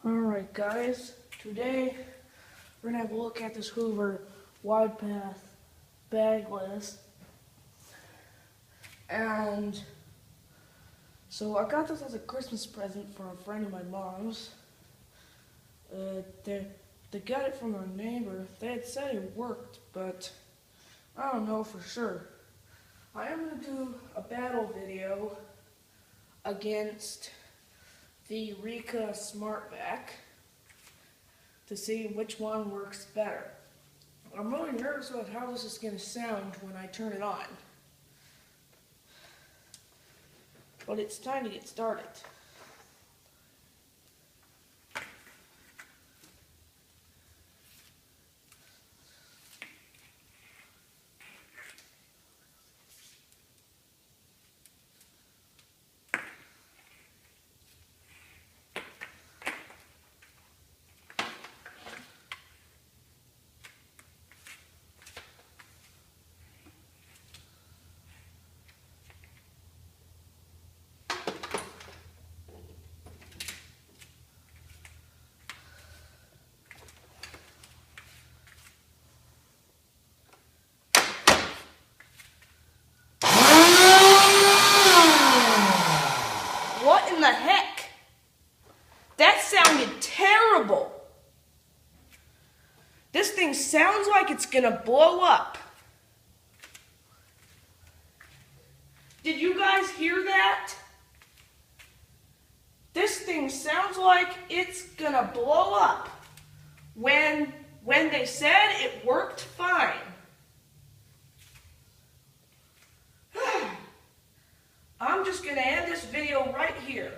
Alright guys, today we're going to have a look at this Hoover Widepath Bagless. And so I got this as a Christmas present for a friend of my mom's. They got it from their neighbor. They had said it worked, but I don't know for sure. I am going to do a battle video against the Rika Smartback to see which one works better. I'm really nervous about how this is going to sound when I turn it on. But it's time to get started. What in the heck? That sounded terrible. This thing sounds like it's gonna blow up. Did you guys hear that? This thing sounds like it's gonna blow up. When they said it worked fine. I'm just going to end this video right here.